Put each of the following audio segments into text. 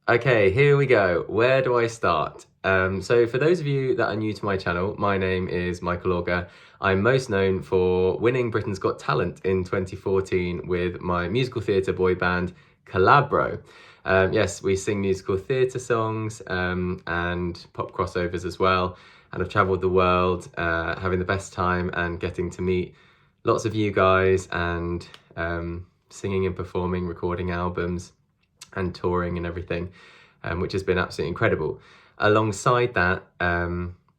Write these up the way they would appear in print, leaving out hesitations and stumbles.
Okay, here we go. Where do I start? So for those of you that are new to my channel, my name is Michael Auger. I'm most known for winning Britain's Got Talent in 2014 with my musical theatre boy band, Calabro. Yes, we sing musical theatre songs and pop crossovers as well. And I've travelled the world, having the best time and getting to meet lots of you guys and singing and performing, recording albums and touring and everything, which has been absolutely incredible. Alongside that,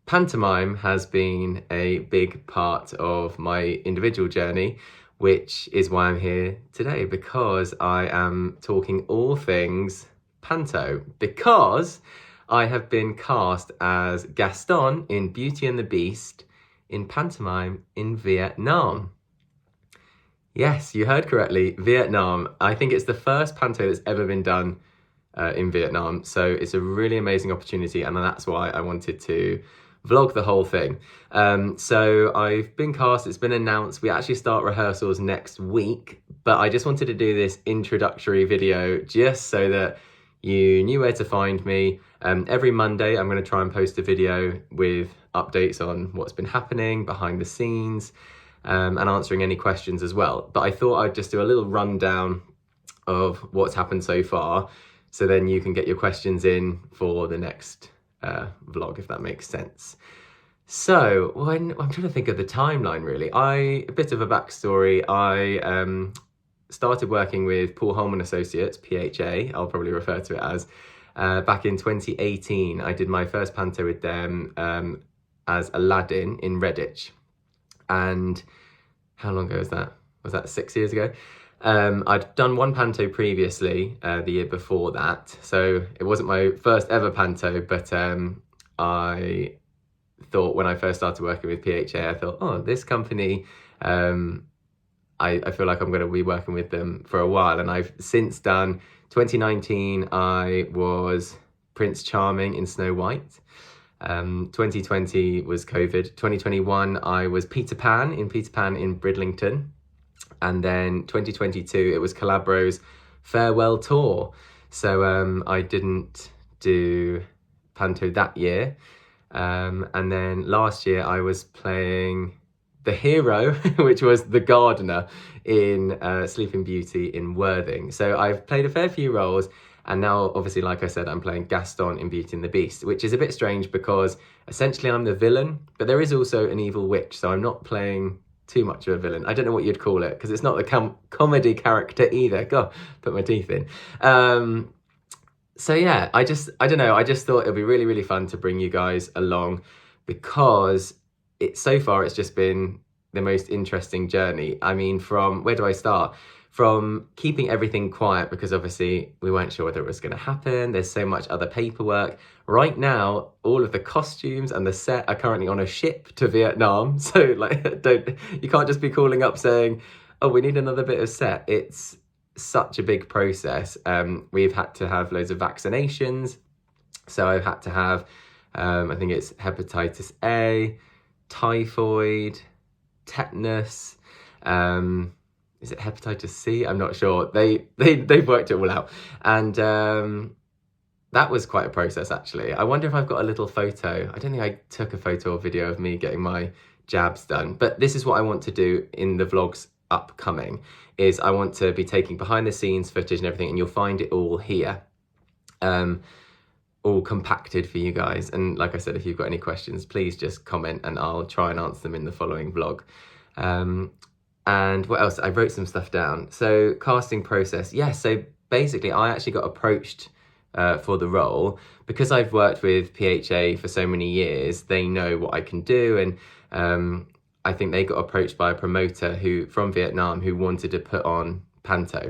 pantomime has been a big part of my individual journey, which is why I'm here today, because I am talking all things panto, because I have been cast as Gaston in Beauty and the Beast in pantomime in Vietnam. Yes, you heard correctly, Vietnam. I think it's the first panto that's ever been done in Vietnam. So it's a really amazing opportunity, and that's why I wanted to vlog the whole thing. So I've been cast, it's been announced. We actually start rehearsals next week, but I just wanted to do this introductory video just so that you knew where to find me. Every Monday, I'm going to try and post a video with updates on what's been happening behind the scenes, and answering any questions as well. But I thought I'd just do a little rundown of what's happened so far, so then you can get your questions in for the next vlog, if that makes sense. So I'm trying to think of the timeline really. A bit of a backstory. I started working with Paul Holman Associates, PHA, I'll probably refer to it as, back in 2018. I did my first panto with them as Aladdin in Redditch. And how long ago was that? Was that 6 years ago? I'd done one panto previously, the year before that. So it wasn't my first ever panto, but I thought when I first started working with PHA, I thought, oh, this company, I feel like I'm going to be working with them for a while. And I've since done, 2019, I was Prince Charming in Snow White. 2020 was COVID. 2021, I was Peter Pan in Bridlington. And then 2022, it was Calabro's farewell tour. So I didn't do panto that year. And then last year, I was playing the hero, which was the gardener in Sleeping Beauty in Worthing. So I've played a fair few roles. And now, obviously, like I said, I'm playing Gaston in Beauty and the Beast, which is a bit strange because essentially I'm the villain, but there is also an evil witch. So I'm not playing too much of a villain. I don't know what you'd call it because it's not the comedy character either. God, put my teeth in. So yeah, I don't know. I just thought it'd be really, really fun to bring you guys along because so far it's just been the most interesting journey. I mean, from where do I start? From keeping everything quiet because obviously we weren't sure whether it was going to happen. There's so much other paperwork. Right now, all of the costumes and the set are currently on a ship to Vietnam. So like, you can't just be calling up saying, oh, we need another bit of set. It's such a big process. We've had to have loads of vaccinations. So I've had to have, I think it's hepatitis A, typhoid, tetanus, is it hepatitis C? I'm not sure. They've worked it all out. And that was quite a process, actually. I wonder if I've got a little photo. I don't think I took a photo or video of me getting my jabs done. But this is what I want to do in the vlogs upcoming, is I want to be taking behind the scenes footage and everything, and you'll find it all here. All compacted for you guys. And like I said, if you've got any questions, please just comment and I'll try and answer them in the following vlog. And what else? I wrote some stuff down. So casting process. Yeah, so basically I actually got approached for the role because I've worked with PHA for so many years. They know what I can do. And I think they got approached by a promoter from Vietnam who wanted to put on panto.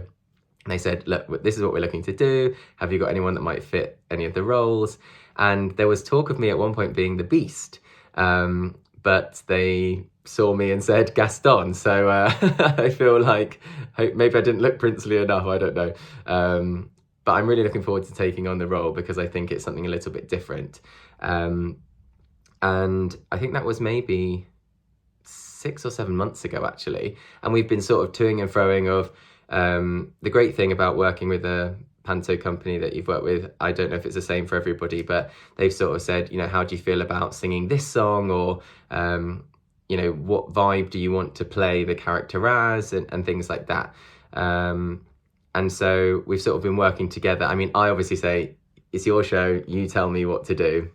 And they said, look, this is what we're looking to do. Have you got anyone that might fit any of the roles? And there was talk of me at one point being the Beast. But they saw me and said Gaston. So I feel like maybe I didn't look princely enough, I don't know. But I'm really looking forward to taking on the role because I think it's something a little bit different. And I think that was maybe 6 or 7 months ago, actually. And we've been sort of toing and froing of, the great thing about working with a panto company that you've worked with, I don't know if it's the same for everybody, but they've sort of said, you know, how do you feel about singing this song, or you know, what vibe do you want to play the character as, and things like that. And so we've sort of been working together. I mean, I obviously say, it's your show, you tell me what to do.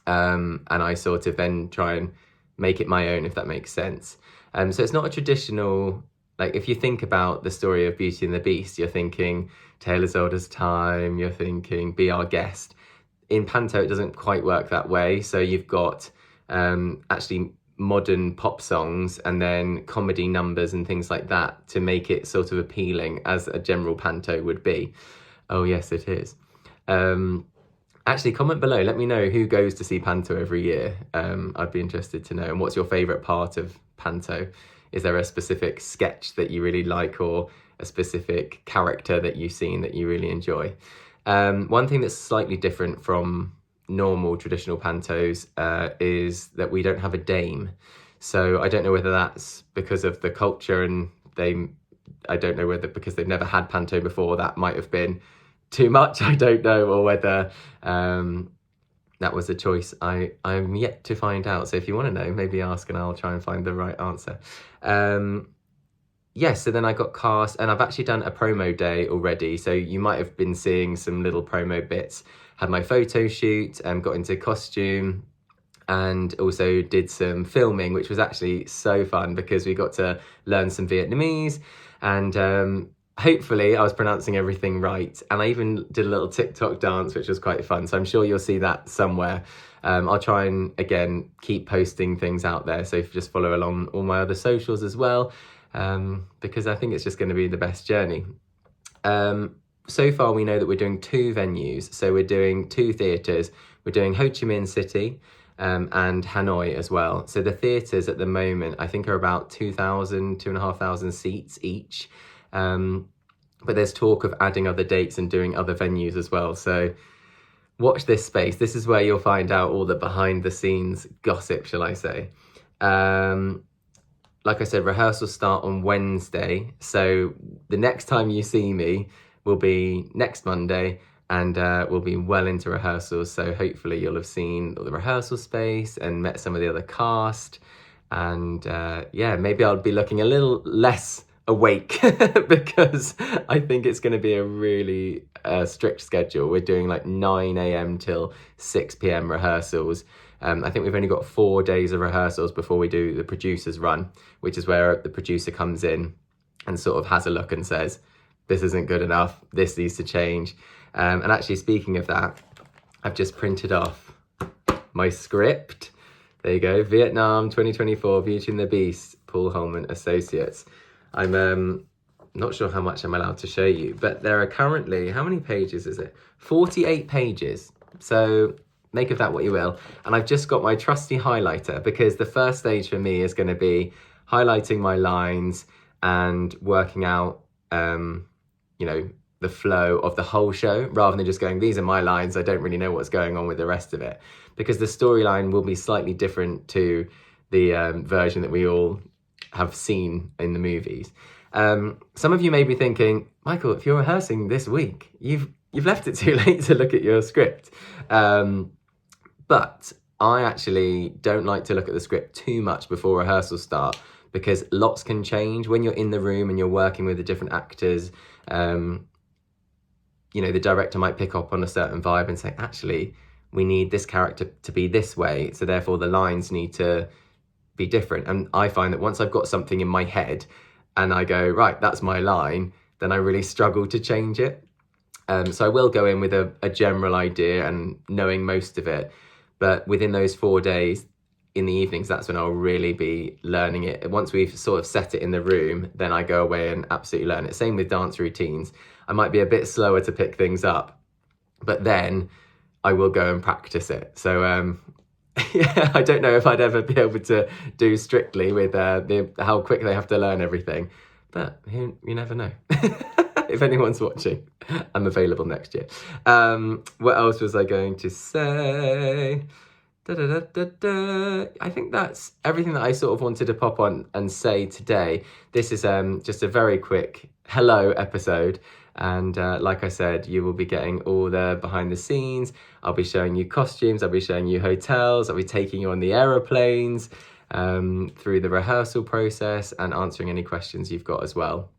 And I sort of then try and make it my own, if that makes sense. So it's not a traditional, like if you think about the story of Beauty and the Beast, you're thinking Tale as Old as Time, you're thinking Be Our Guest. In panto, it doesn't quite work that way. So you've got actually modern pop songs and then comedy numbers and things like that to make it sort of appealing as a general panto would be. Oh yes, it is. Actually, comment below, let me know who goes to see panto every year. I'd be interested to know. And what's your favourite part of panto? Is there a specific sketch that you really like, or a specific character that you've seen that you really enjoy? One thing that's slightly different from normal traditional pantos is that we don't have a dame. So I don't know whether that's because of the culture, and I don't know whether because they've never had panto before, that might have been too much, I don't know, or whether that was a choice. I'm yet to find out. So if you want to know, maybe ask and I'll try and find the right answer. Yes, so then I got cast, and I've actually done a promo day already. So you might have been seeing some little promo bits. Had my photo shoot, got into costume, and also did some filming, which was actually so fun because we got to learn some Vietnamese, and hopefully I was pronouncing everything right. And I even did a little TikTok dance, which was quite fun. So I'm sure you'll see that somewhere. I'll try and, again, keep posting things out there. So if you just follow along all my other socials as well, because I think it's just going to be the best journey. So far, we know that we're doing 2 venues. So we're doing 2 theatres. We're doing Ho Chi Minh City and Hanoi as well. So the theatres at the moment, I think, are about 2,500 seats each. But there's talk of adding other dates and doing other venues as well. So watch this space. This is where you'll find out all the behind the scenes gossip, shall I say. Like I said, rehearsals start on Wednesday. So the next time you see me will be next Monday, and we'll be well into rehearsals. So hopefully you'll have seen the rehearsal space and met some of the other cast. And yeah, maybe I'll be looking a little less awake because I think it's going to be a really strict schedule. We're doing like 9 a.m. till 6 p.m. rehearsals. I think we've only got 4 days of rehearsals before we do the producer's run, which is where the producer comes in and sort of has a look and says, this isn't good enough, this needs to change. And actually, speaking of that, I've just printed off my script. There you go, Vietnam 2024, Beauty and the Beast, Paul Holman Associates. I'm not sure how much I'm allowed to show you, but there are currently, how many pages is it? 48 pages. So make of that what you will. And I've just got my trusty highlighter, because the first stage for me is going to be highlighting my lines and working out, you know, the flow of the whole show, rather than just going, these are my lines, I don't really know what's going on with the rest of it. Because the storyline will be slightly different to the version that we all have seen in the movies. Some of you may be thinking, Michael, if you're rehearsing this week, you've left it too late to look at your script. But I actually don't like to look at the script too much before rehearsals start, because lots can change when you're in the room and you're working with the different actors. You know, the director might pick up on a certain vibe and say, actually, we need this character to be this way, so therefore the lines need to be different. And I find that once I've got something in my head and I go, right, that's my line, then I really struggle to change it. So I will go in with a general idea and knowing most of it, but within those 4 days, in the evenings, that's when I'll really be learning it. Once we've sort of set it in the room, then I go away and absolutely learn it. Same with dance routines. I might be a bit slower to pick things up, but then I will go and practice it. So yeah, I don't know if I'd ever be able to do strictly with how quick they have to learn everything, but you never know. If anyone's watching, I'm available next year. What else was I going to say? I think that's everything that I sort of wanted to pop on and say today. This is just a very quick hello episode. And like I said, you will be getting all the behind the scenes. I'll be showing you costumes, I'll be showing you hotels, I'll be taking you on the aeroplanes, through the rehearsal process and answering any questions you've got as well.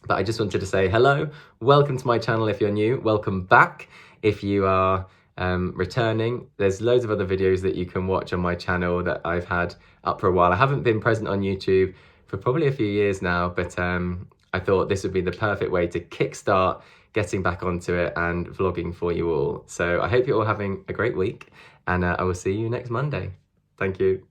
But I just wanted to say hello, welcome to my channel if you're new, welcome back if you are returning. There's loads of other videos that you can watch on my channel that I've had up for a while. I haven't been present on YouTube for probably a few years now, but I thought this would be the perfect way to kickstart getting back onto it and vlogging for you all. So I hope you're all having a great week, and I will see you next Monday. Thank you.